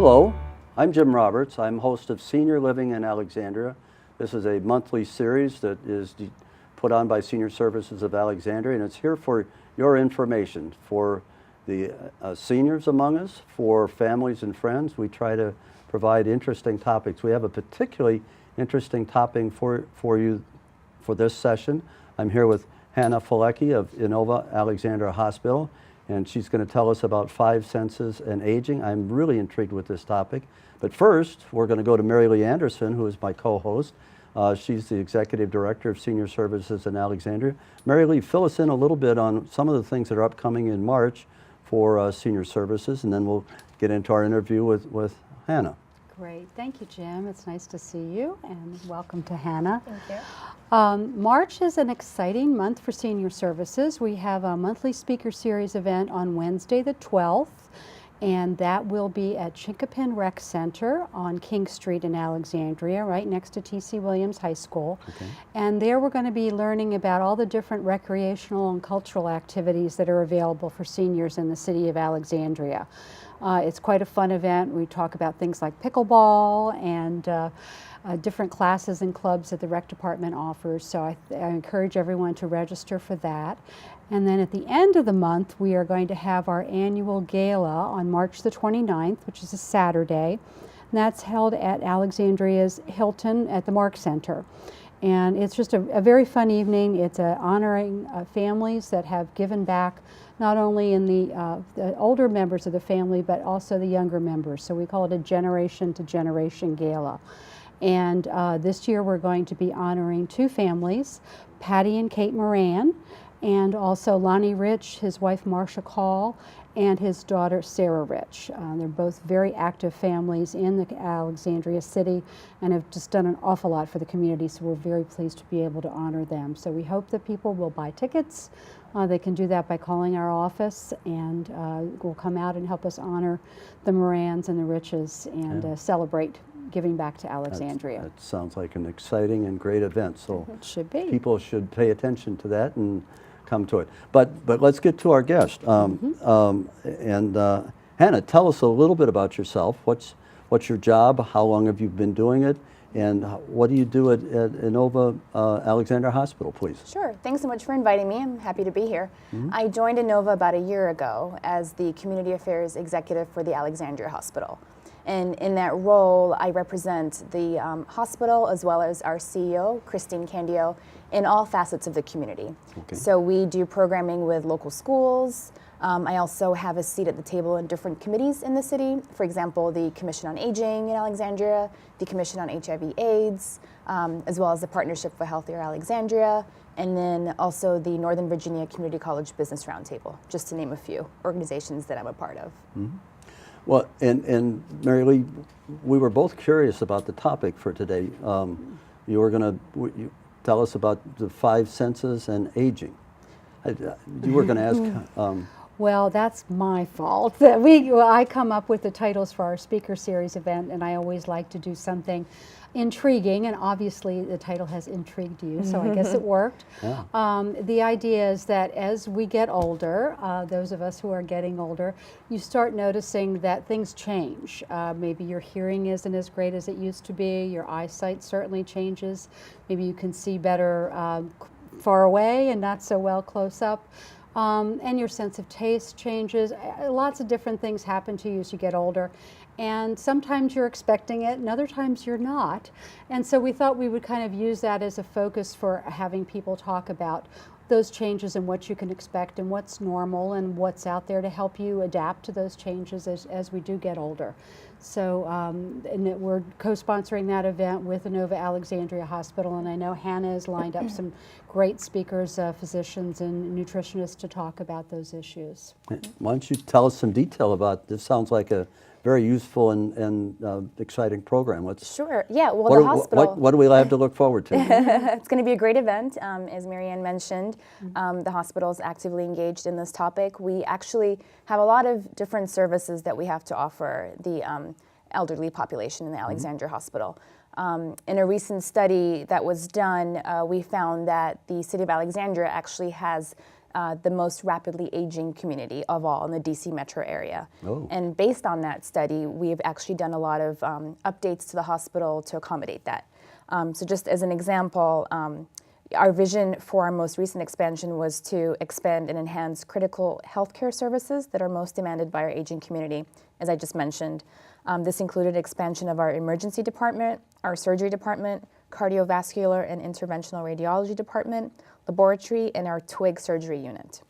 Hello, I'm Jim Roberts. I'm host of Senior Living in Alexandria. This is a monthly series that is put on by Senior Services of Alexandria, and it's here for your information, for the seniors among us, for families and friends. We try to provide interesting topics. We have a particularly interesting topic for you for this session. I'm here with Hanna Felleke of Inova Alexandria Hospital, and she's going to tell us about 5 senses and aging. I'm really intrigued with this topic. But first, we're going to go to Mary Lee Anderson, who is my co-host. She's the Executive Director of Senior Services in Alexandria. Mary Lee, fill us in a little bit on some of the things that are upcoming in March for Senior Services, and then we'll get into our interview with Hanna. Great. Thank you, Jim. It's nice to see you, and welcome to Hanna. Thank you. March is an exciting month for Senior Services. We have a monthly speaker series event on Wednesday the 12th, and that will be at Chinkapin Rec Center on King Street in Alexandria, right next to T.C. Williams High School. Okay. And there we're going to be learning about all the different recreational and cultural activities that are available for seniors in the city of Alexandria. It's quite a fun event. We talk about things like pickleball and different classes and clubs that the rec department offers, so I encourage everyone to register for that. And then at the end of the month, we are going to have our annual gala on March the 29th, which is a Saturday, and that's held at Alexandria's Hilton at the Mark Center. And it's just a very fun evening. It's honoring families that have given back, not only in the older members of the family, but also the younger members. So we call it a generation to generation gala. And this year we're going to be honoring 2 families, Patty and Kate Moran, and also Lonnie Rich, his wife Marcia Call, and his daughter Sarah Rich. They're both very active families in the Alexandria city and have just done an awful lot for the community, so we're very pleased to be able to honor them. So we hope that people will buy tickets. They can do that by calling our office, and will come out and help us honor the Morans and the Riches and celebrate giving back to Alexandria. That sounds like an exciting and great event. So it should be. People should pay attention to that and come to it. But let's get to our guest. Hanna, tell us a little bit about yourself. What's your job? How long have you been doing it? And what do you do at Inova Alexandria Hospital, please? Sure. Thanks so much for inviting me. I'm happy to be here. I joined Inova about a year ago as the Community Affairs Executive for the Alexandria Hospital. And in that role, I represent the hospital as well as our CEO, Christine Candio, in all facets of the community. Okay. So we do programming with local schools. I also have a seat at the table in different committees in the city. For example, the Commission on Aging in Alexandria, the Commission on HIV/AIDS, as well as the Partnership for Healthier Alexandria, and then also the Northern Virginia Community College Business Roundtable, just to name a few organizations that I'm a part of. Mm-hmm. Well, and Mary Lee, we were both curious about the topic for today. You were going to tell us about the 5 senses and aging. You were going to ask. Well, that's my fault. I come up with the titles for our speaker series event, and I always like to do something intriguing, and obviously the title has intrigued you, so I guess it worked. Yeah. The idea is that as we get older, those of us who are getting older, you start noticing that things change. Maybe your hearing isn't as great as it used to be, your eyesight certainly changes, maybe you can see better far away and not so well close up. And your sense of taste changes. Lots of different things happen to you as you get older. And sometimes you're expecting it, and other times you're not. And so we thought we would kind of use that as a focus for having people talk about those changes and what you can expect and what's normal and what's out there to help you adapt to those changes as we do get older. So and we're co-sponsoring that event with Inova Alexandria Hospital, and I know Hanna has lined up some great speakers, physicians and nutritionists to talk about those issues. Why don't you tell us some detail about this? Sounds like a very useful and exciting program. Sure. Yeah. Well, the hospital. What do we have to look forward to? It's going to be a great event, as Marianne mentioned. The hospital is actively engaged in this topic. We actually have a lot of different services that we have to offer the elderly population in the Alexandria Hospital. In a recent study that was done, we found that the city of Alexandria actually has the most rapidly aging community of all in the DC metro area. Oh. And based on that study, we've actually done a lot of updates to the hospital to accommodate that. So just as an example, our vision for our most recent expansion was to expand and enhance critical healthcare services that are most demanded by our aging community, as I just mentioned. This included expansion of our emergency department, our surgery department, cardiovascular and interventional radiology department, laboratory, and our TWIG surgery unit.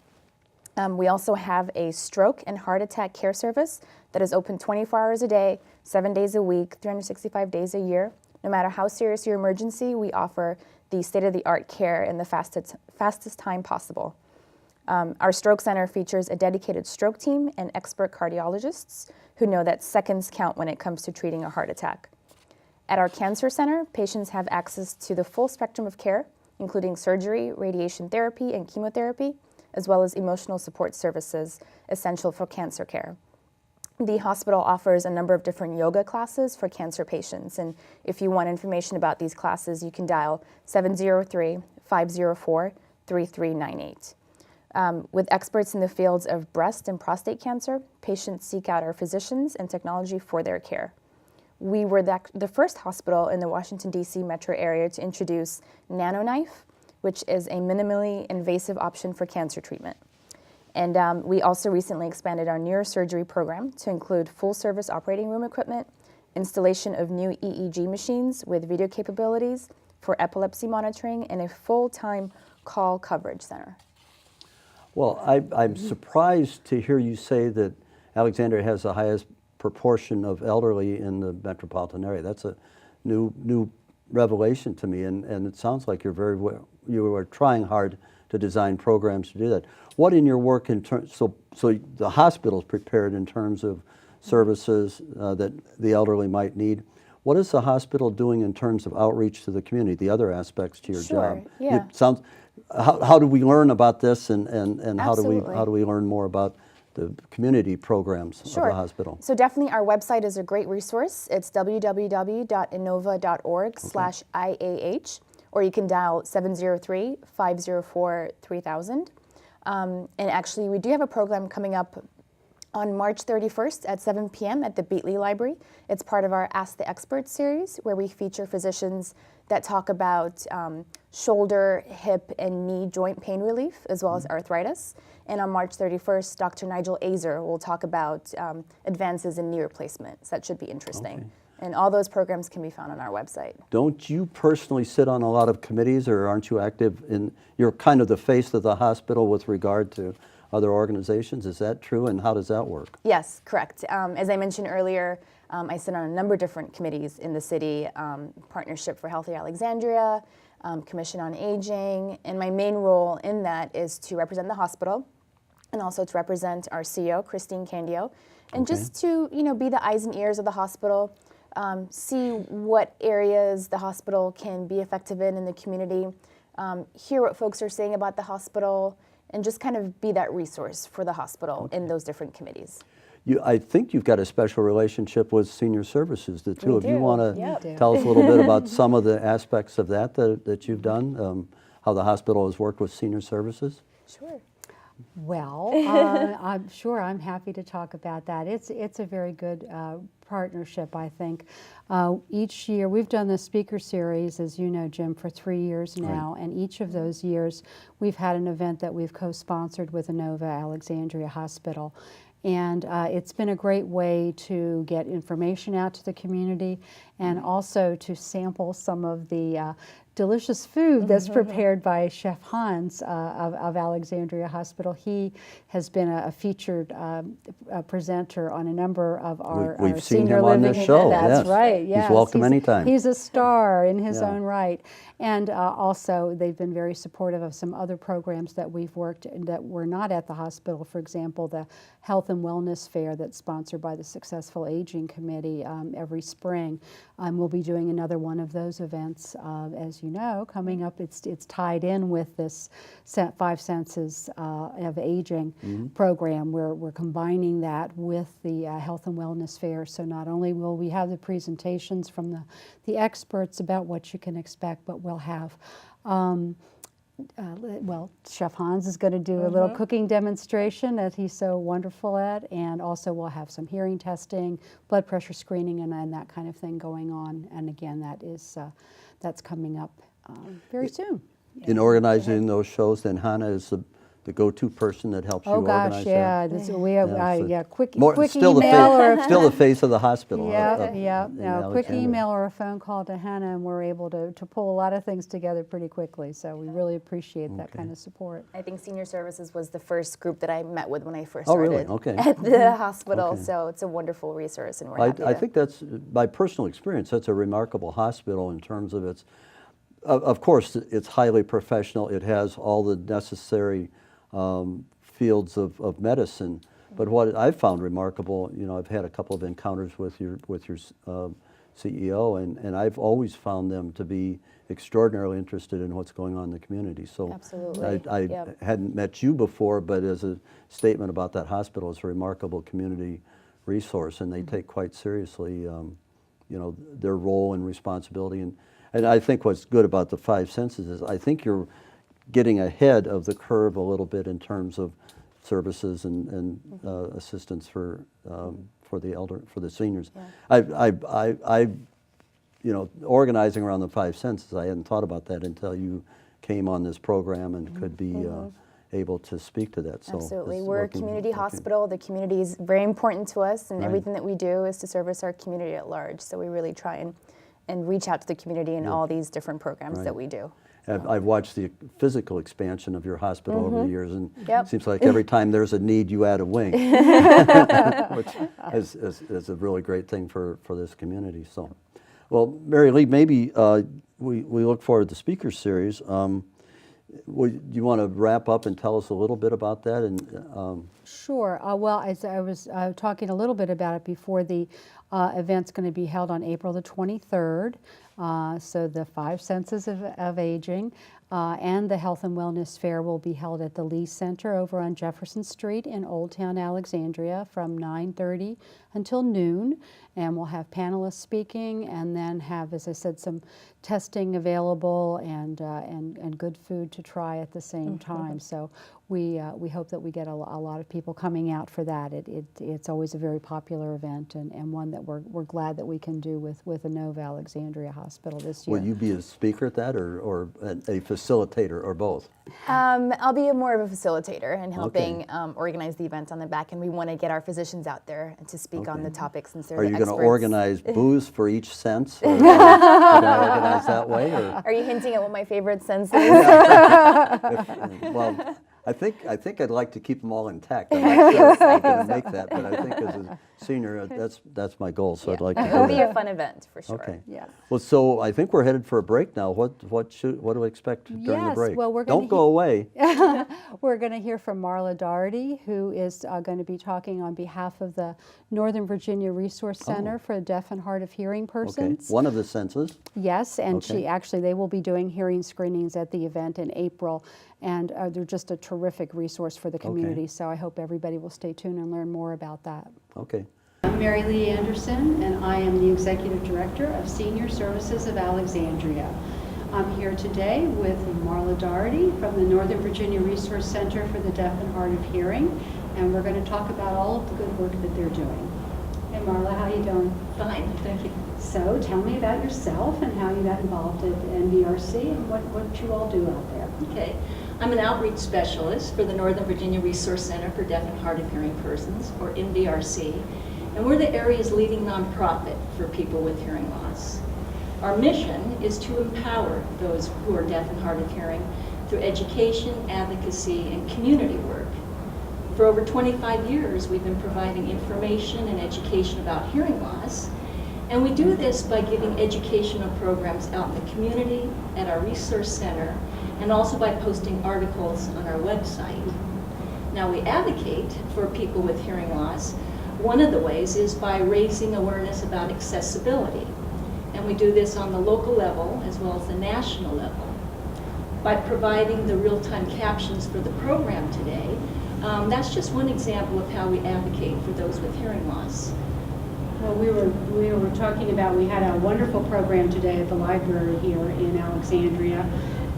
We also have a stroke and heart attack care service that is open 24 hours a day, 7 days a week, 365 days a year. No matter how serious your emergency, we offer the state-of-the-art care in the fastest time possible. Our stroke center features a dedicated stroke team and expert cardiologists who know that seconds count when it comes to treating a heart attack. At our cancer center, patients have access to the full spectrum of care, including surgery, radiation therapy, and chemotherapy, as well as emotional support services essential for cancer care. The hospital offers a number of different yoga classes for cancer patients, and if you want information about these classes, you can dial 703-504-3398. With experts in the fields of breast and prostate cancer, patients seek out our physicians and technology for their care. We were the first hospital in the Washington, D.C. metro area to introduce NanoKnife, which is a minimally invasive option for cancer treatment. And we also recently expanded our neurosurgery program to include full-service operating room equipment, installation of new EEG machines with video capabilities for epilepsy monitoring, and a full-time call coverage center. Well, I'm surprised to hear you say that Alexandria has the highest proportion of elderly in the metropolitan area. That's a new revelation to me, and it sounds like you are trying hard to design programs to do that. What in your work in terms, so the hospital's prepared in terms of services that the elderly might need. What is the hospital doing in terms of outreach to the community, the other aspects to your job? Yeah. It sounds, how do we learn about this, and how do we learn more about the community programs of the hospital? So definitely our website is a great resource. It's www.inova.org/IAH, or you can dial 703-504-3000. And actually, we do have a program coming up on March 31st at 7 p.m. at the Beatley Library. It's part of our Ask the Experts series, where we feature physicians that talk about shoulder, hip, and knee joint pain relief, as well as arthritis. And on March 31st, Dr. Nigel Azer will talk about advances in knee replacements. That should be interesting. Okay. And all those programs can be found on our website. Don't you personally sit on a lot of committees, or aren't you active in, you're kind of the face of the hospital with regard to other organizations? Is that true, and how does that work? Yes, correct. As I mentioned earlier, I sit on a number of different committees in the city, Partnership for Healthy Alexandria, Commission on Aging, and my main role in that is to represent the hospital and also to represent our CEO, Christine Candio, and just to be the eyes and ears of the hospital, see what areas the hospital can be effective in the community, hear what folks are saying about the hospital, and just kind of be that resource for the hospital in those different committees. I think you've got a special relationship with Senior Services, the two of you. Want to Yep. tell us a little bit about some of the aspects of that you've done, how the hospital has worked with Senior Services? Sure. Well, I'm happy to talk about that. It's a very good partnership, I think. Each year, we've done the speaker series, as you know, Jim, for 3 years now, and each of those years, we've had an event that we've co-sponsored with Inova Alexandria Hospital. And it's been a great way to get information out to the community, and also to sample some of the delicious food that's prepared by Chef Hans of Alexandria Hospital. He has been a featured presenter on a number of our We've seen senior him on living. this show. That's yes. right. Yes. He's welcome anytime. He's a star in his own right. And also, they've been very supportive of some other programs that we've worked that were not at the hospital. For example, the Health and Wellness Fair that's sponsored by the Successful Aging Committee every spring. We'll be doing another one of those events, as you know, coming up. It's tied in with this 5 Senses of Aging program, where we're combining that with the Health and Wellness Fair. So not only will we have the presentations from the experts about what you can expect, but we'll have Well, Chef Hans is going to do a little cooking demonstration that he's so wonderful at, and also we'll have some hearing testing, blood pressure screening, and that kind of thing going on. And again, that's coming up very soon. In organizing those shows, then Hanna is the go-to person that helps you organize yeah, we have quick still email or still the face of the hospital. quick email or a phone call to Hanna, and we're able to pull a lot of things together pretty quickly. So we really appreciate that kind of support. I think Senior Services was the first group that I met with when I first Oh, started really? Okay. at the hospital. Okay. So it's a wonderful resource, and we're happy I to. think that's, by personal experience, that's a remarkable hospital in terms of its, of course, it's highly professional. It has all the necessary fields of medicine. But what I've found remarkable, I've had a couple of encounters with your CEO, and I've always found them to be extraordinarily interested in what's going on in the community. So Absolutely. I hadn't met you before, but as a statement about that hospital, it's a remarkable community resource, and they take quite seriously, their role and responsibility. And I think what's good about the 5 senses is I think you're getting ahead of the curve a little bit in terms of services and assistance for the seniors. Yeah. Organizing around the 5 senses, I hadn't thought about that until you came on this program and could be able to speak to that. So Absolutely. We're a community hospital. The community is very important to us, and everything that we do is to service our community at large. So we really try and reach out to the community in all these different programs that we do. I've watched the physical expansion of your hospital over the years, and Yep. it seems like every time there's a need, you add a wing, which is a really great thing for this community. So, well, Mary Lee, maybe we look forward to the speaker series. Do you want to wrap up and tell us a little bit about that? And Sure. Well, as I was talking a little bit about it before, the event's going to be held on April the 23rd. So the 5 senses of aging and the Health and Wellness Fair will be held at the Lee Center over on Jefferson Street in Old Town Alexandria from 9:30 until noon. And we'll have panelists speaking, and then have, as I said, some testing available and good food to try at the same time. So we hope that we get a lot of people coming out for that. It's always a very popular event, and one that we're glad that we can do with Inova Alexandria Hospital this year. will you be a speaker at that, or a facilitator, or both? I'll be more of a facilitator and helping organize the event on the back, and we want to get our physicians out there to speak on the topics since they're the experts. Are you going to organize booze for each sense? Or are you going to organize that way? Or? Are you hinting at what my favorite sense is? Well, I think I'd like to keep them all intact. I'm not sure if I'm going to make that, but I think as a senior, that's my goal. So I'd like to do It'll be that. a fun event for sure. Okay. Yeah. Well, so I think we're headed for a break now. What do we expect during the Yes, break? well, we're gonna Don't go away. We're going to hear from Marla Dougherty, who is going to be talking on behalf of the Northern Virginia Resource Center for the Deaf and Hard of Hearing Okay. persons. One of the senses. Yes, and Okay. they will be doing hearing screenings at the event in April, and they're just a terrific resource for the community. So I hope everybody will stay tuned and learn more about that. Okay. I'm Mary Lee Anderson, and I am the Executive Director of Senior Services of Alexandria. I'm here today with Marla Dougherty from the Northern Virginia Resource Center for the Deaf and Hard of Hearing, and we're going to talk about all of the good work that they're doing. Hey Marla, how are you doing? Fine, thank you. So tell me about yourself and how you got involved at NVRC and what you all do out there. Okay, I'm an outreach specialist for the Northern Virginia Resource Center for Deaf and Hard of Hearing Persons, or NVRC, and we're the area's leading nonprofit for people with hearing loss. Our mission is to empower those who are deaf and hard of hearing through education, advocacy, and community work. For over 25 years, we've been providing information and education about hearing loss, and we do this by giving educational programs out in the community, at our resource center, and also by posting articles on our website. Now, we advocate for people with hearing loss. One of the ways is by raising awareness about accessibility, and we do this on the local level as well as the national level. By providing the real-time captions for the program today, that's just one example of how we advocate for those with hearing loss. Well, we were talking about, we had a wonderful program today at the library here in Alexandria,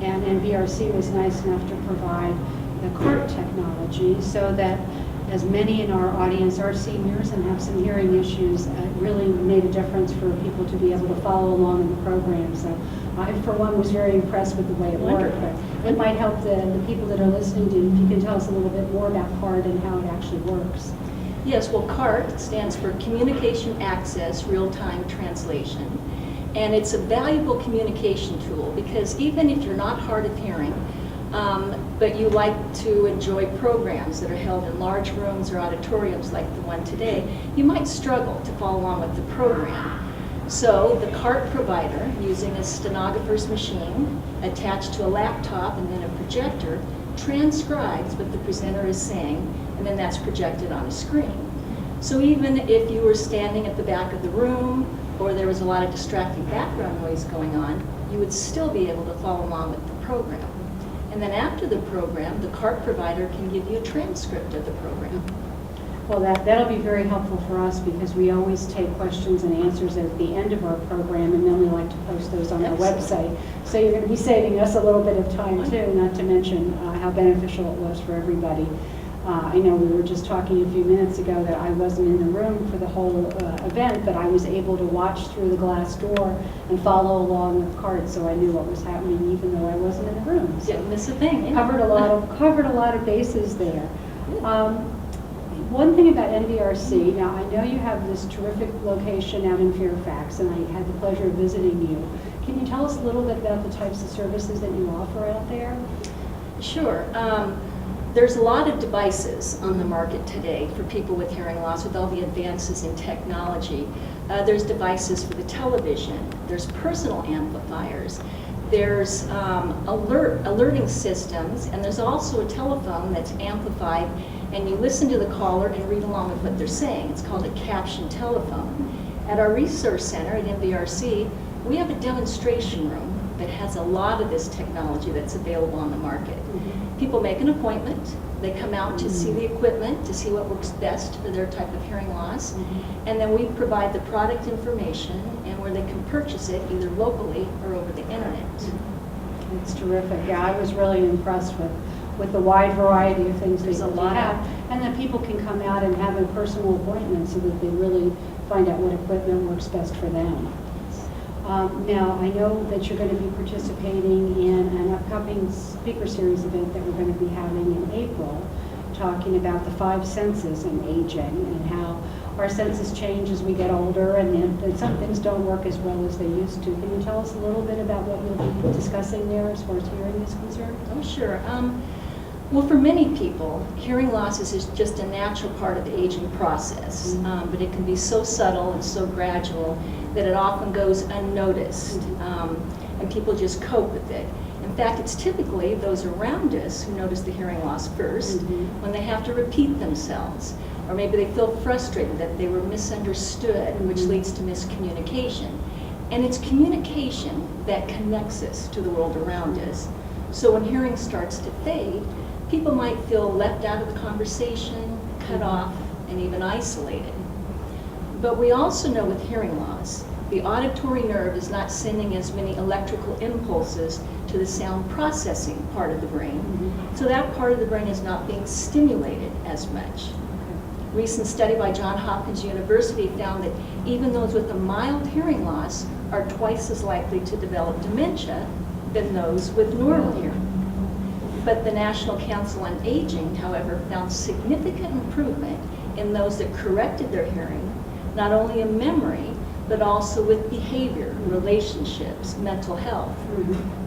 and NVRC was nice enough to provide the CART technology so that as many in our audience are seniors and have some hearing issues, it really made a difference for people to be able to follow along in the program. So I, for one, was very impressed with the way it worked, but it might help the people that are listening to, if you can tell us a little bit more about CART and how it actually works. Yes, well, CART stands for Communication Access Real-Time Translation. And it's a valuable communication tool because even if you're not hard of hearing, but you like to enjoy programs that are held in large rooms or auditoriums like the one today, you might struggle to follow along with the program. So the CART provider, using a stenographer's machine attached to a laptop and then a projector, transcribes what the presenter is saying, and then that's projected on a screen. So even if you were standing at the back of the room or there was a lot of distracting background noise going on, you would still be able to follow along with the program. And then after the program, the CART provider can give you a transcript of the program. Well, that'll be very helpful for us because we always take questions and answers at the end of our program, and then we like to post those on our website. So you're going to be saving us a little bit of time too, not to mention how beneficial it was for everybody. I know we were just talking a few minutes ago that I wasn't in the room for the whole event, but I was able to watch through the glass door and follow along with CART, so I knew what was happening even though I wasn't in the room. So didn't miss a thing. Yeah. Covered a lot of bases there. One thing about NVRC, now I know you have this terrific location out in Fairfax, and I had the pleasure of visiting you. Can you tell us a little bit about the types of services that you offer out there? Sure. There's a lot of devices on the market today for people with hearing loss with all the advances in technology. There's devices for the television, there's personal amplifiers, there's alerting systems, and there's also a telephone that's amplified and you listen to the caller and read along with what they're saying. It's called a captioned telephone. At our resource center at NVRC, we have a demonstration room that has a lot of this technology that's available on the market. People make an appointment, they come out to see the equipment, to see what works best for their type of hearing loss, and then we provide the product information and where they can purchase it either locally or over the internet. It's terrific. Yeah, I was really impressed with the wide variety of things that you have, and that people can come out and have a personal appointment so that they really find out what equipment works best for them. Now, I know that you're going to be participating in an upcoming speaker series event that we're going to be having in April, talking about the 5 senses and aging and how our senses change as we get older, and that some things don't work as well as they used to. Can you tell us a little bit about what you'll be discussing there as far as hearing is concerned? Oh, sure. Well, for many people, hearing loss is just a natural part of the aging process, but it can be so subtle and so gradual that it often goes unnoticed, and people just cope with it. In fact, it's typically those around us who notice the hearing loss first when they have to repeat themselves, or maybe they feel frustrated that they were misunderstood, which leads to miscommunication. And it's communication that connects us to the world around us. So when hearing starts to fade, people might feel left out of the conversation, cut off, and even isolated. But we also know with hearing loss, the auditory nerve is not sending as many electrical impulses to the sound processing part of the brain. So that part of the brain is not being stimulated as much. A recent study by Johns Hopkins University found that even those with a mild hearing loss are twice as likely to develop dementia than those with normal hearing. But the National Council on Aging, however, found significant improvement in those that corrected their hearing, not only in memory, but also with behavior, relationships, mental health.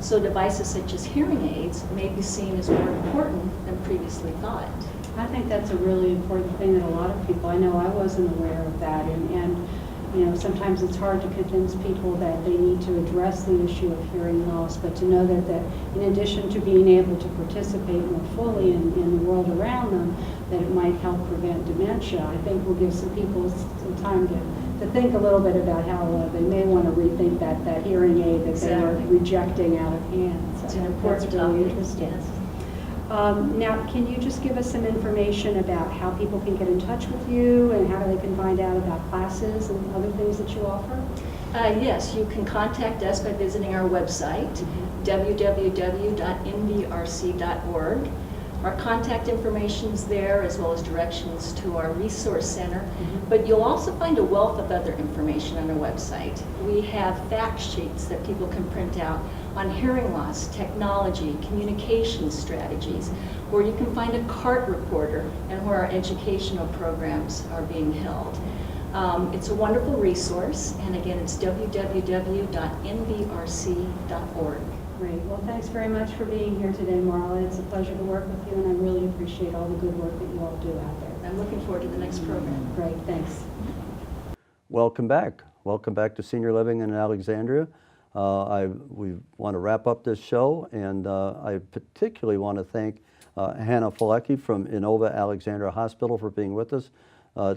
So devices such as hearing aids may be seen as more important than previously thought. I think that's a really important thing that a lot of people, I know I wasn't aware of that, and you know, sometimes it's hard to convince people that they need to address the issue of hearing loss, but to know that in addition to being able to participate more fully in the world around them, that it might help prevent dementia, I think will give some people some time to think a little bit about how they may want to rethink that hearing aid that they are rejecting out of hand. So It's an important that's really topic. interesting. Yes. Now, can you just give us some information about how people can get in touch with you and how they can find out about classes and other things that you offer? Yes, you can contact us by visiting our website, www.nvrc.org. Our contact information is there, as well as directions to our resource center. But you'll also find a wealth of other information on our website. We have fact sheets that people can print out on hearing loss, technology, communication strategies, where you can find a CART reporter and where our educational programs are being held. It's a wonderful resource, and again, it's www.nvrc.org. Great. Well, thanks very much for being here today, Marla. It's a pleasure to work with you, and I really appreciate all the good work that you all do out there. I'm looking forward to the next program. Great. Thanks. Welcome back. Welcome back to Senior Living in Alexandria. We want to wrap up this show, and I particularly want to thank Hanna Felleke from Inova Alexandria Hospital for being with us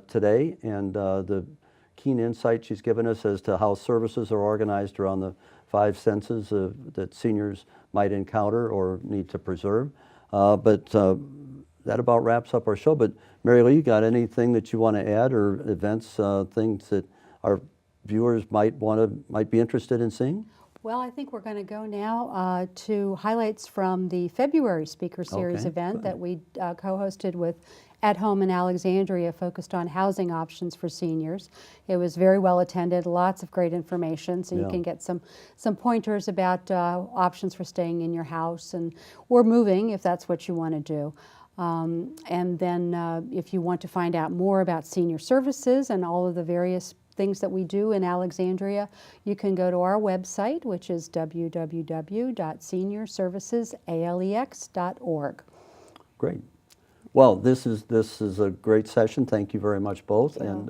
today, and the keen insight she's given us as to how services are organized around the 5 senses that seniors might encounter or need to preserve. But that about wraps up our show. But Mary Lee, you got anything that you want to add, or events, things that our viewers might be interested in seeing? Well, I think we're going to go now to highlights from the February Speaker Series event that we co-hosted with At Home in Alexandria, focused on housing options for seniors. It was very well attended, lots of great information, so you can get some pointers about options for staying in your house or moving if that's what you want to do. And then if you want to find out more about senior services and all of the various things that we do in Alexandria, you can go to our website, which is www.seniorservicesalex.org. Great. Well, this is a great session. Thank you very much both. And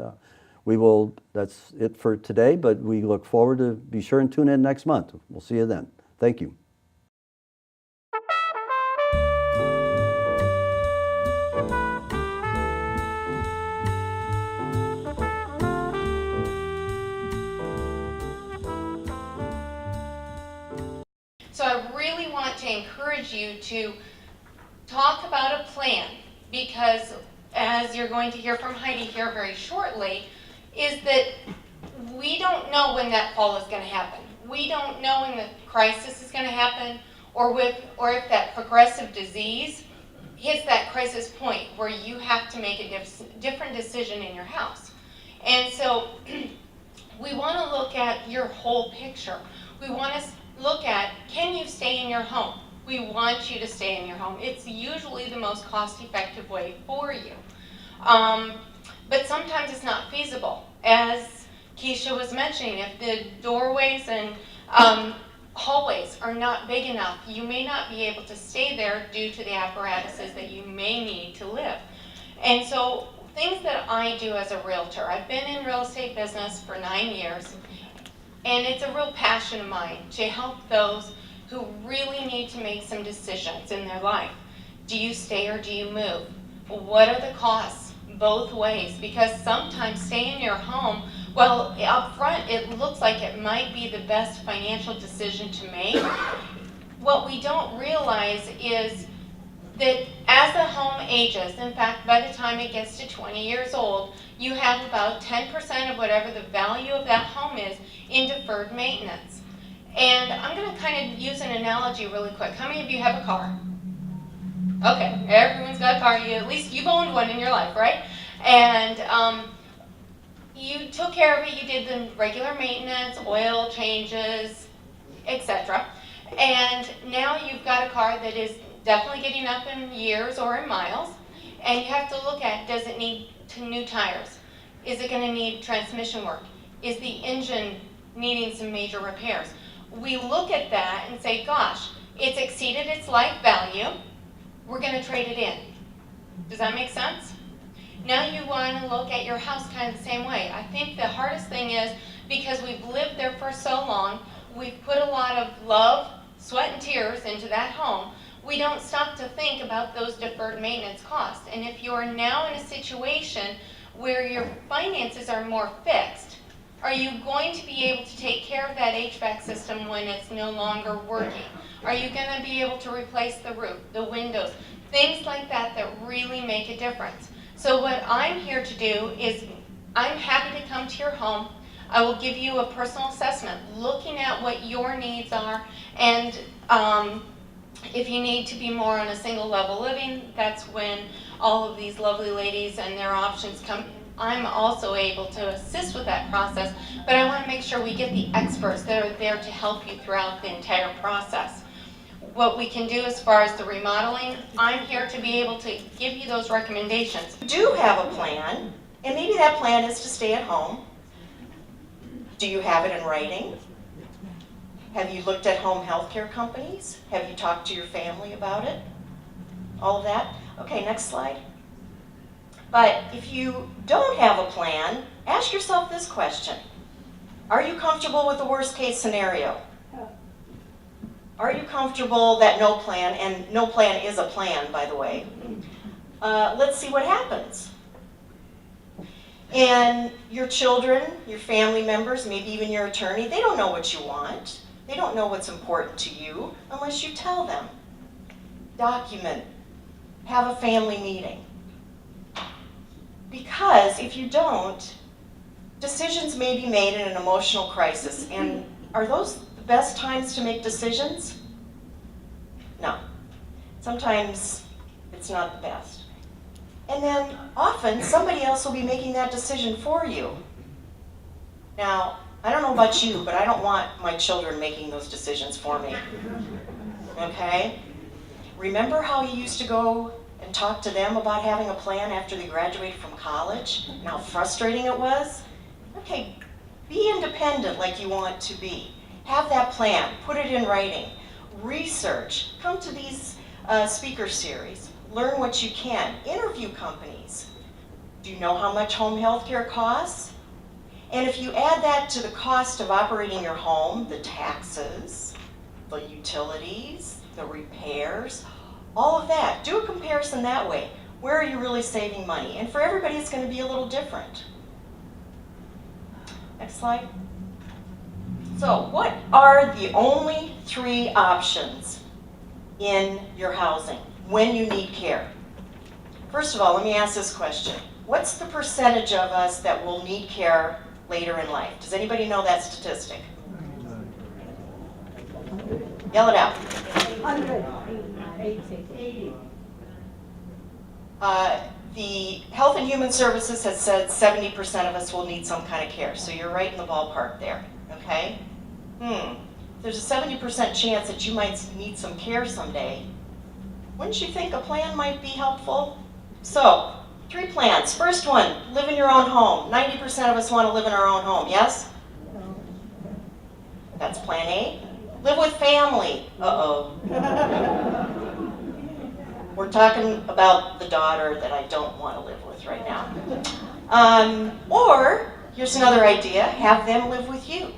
that's it for today, but we look forward to, be sure and tune in next month. We'll see you then. Thank you. So I really want to encourage you to talk about a plan, because as you're going to hear from Heidi here very shortly, is that we don't know when that fall is going to happen. We don't know when the crisis is going to happen, or if that progressive disease hits that crisis point where you have to make a different decision in your house. And so we want to look at your whole picture. We want to look at, can you stay in your home? We want you to stay in your home. It's usually the most cost-effective way for you. But sometimes it's not feasible. As Keisha was mentioning, if the doorways and hallways are not big enough, you may not be able to stay there due to the apparatuses that you may need to live. And so things that I do as a realtor, I've been in real estate business for 9 years, and it's a real passion of mine to help those who really need to make some decisions in their life. Do you stay or do you move? What are the costs? Both ways, because sometimes staying in your home, well, up front it looks like it might be the best financial decision to make. What we don't realize is that as the home ages, in fact, by the time it gets to 20 years old, you have about 10% of whatever the value of that home is in deferred maintenance. And I'm going to kind of use an analogy really quick. How many of you have a car? Okay, everyone's got a car. At least you've owned one in your life, right? And you took care of it. You did the regular maintenance, oil changes, etc. And now you've got a car that is definitely getting up in years or in miles. And you have to look at, does it need new tires? Is it going to need transmission work? Is the engine needing some major repairs? We look at that and say, gosh, it's exceeded its life value. We're going to trade it in. Does that make sense? Now you want to look at your house kind of the same way. I think the hardest thing is, because we've lived there for so long, we've put a lot of love, sweat, and tears into that home. We don't stop to think about those deferred maintenance costs. And if you're now in a situation where your finances are more fixed, are you going to be able to take care care of that HVAC system when it's no longer working? Are you going to be able to replace the roof, the windows, things like that that really make a difference? So what I'm here to do is I'm happy to come to your home. I will give you a personal assessment looking at what your needs are, and if you need to be more on a single level living, that's when all of these lovely ladies and their options come. I'm also able to assist with that process, but I want to make sure we get the experts that are there to help you throughout the entire process. What we can do as far as the remodeling, I'm here to be able to give you those recommendations. You do have a plan, and maybe that plan is to stay at home. Do you have it in writing? Have you looked at home health care companies? Have you talked to your family about it? All of that? Okay, next slide. But if you don't have a plan, ask yourself this question. Are you comfortable with the worst case scenario? Are you comfortable that no plan, and no plan is a plan, by the way. Let's see what happens. And your children, your family members, maybe even your attorney, they don't know what you want. They don't know what's important to you unless you tell them. Document. Have a family meeting. Because if you don't, decisions may be made in an emotional crisis. And are those the best times to make decisions? No. Sometimes it's not the best. And then often somebody else will be making that decision for you. Now, I don't know about you, but I don't want my children making those decisions for me. Okay? Remember how you used to go and talk to them about having a plan after they graduated from college and how frustrating it was? Okay, be independent like you want to be. Have that plan, put it in writing, research, come to these speaker series, learn what you can, interview companies. Do you know how much home health care costs? And if you add that to the cost of operating your home, the taxes, the utilities, the repairs, all of that, do a comparison that way. Where are you really saving money? And for everybody, it's going to be a little different. Next slide. So what are the only 3 options in your housing when you need care? First of all, let me ask this question. What's the percentage of us that will need care later in life? Does anybody know that statistic? Yell it out. 100. 80. The Health and Human Services has said 70% of us will need some kind of care. So you're right in the ballpark there, okay? There's a 70% chance that you might need some care someday. Wouldn't you think a plan might be helpful? So, 3 plans. First one, live in your own home. 90% of us want to live in our own home, yes? That's plan A. Live with family. Uh-oh. We're talking about the daughter that I don't want to live with right now. Or, here's another idea, have them live with you.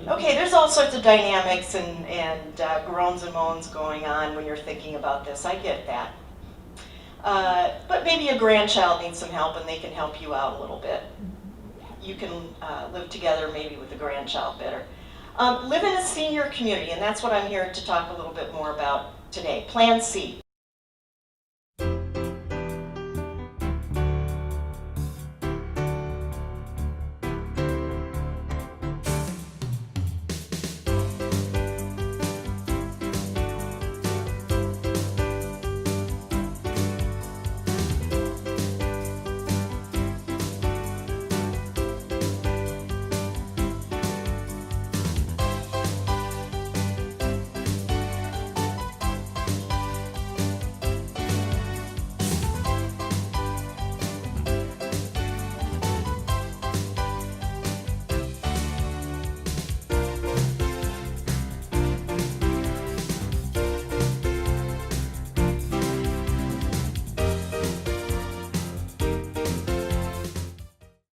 Okay, there's all sorts of dynamics and groans and moans going on when you're thinking about this. I get that. But maybe a grandchild needs some help and they can help you out a little bit. You can live together maybe with the grandchild better. Live in a senior community, and that's what I'm here to talk a little bit more about today. Plan C.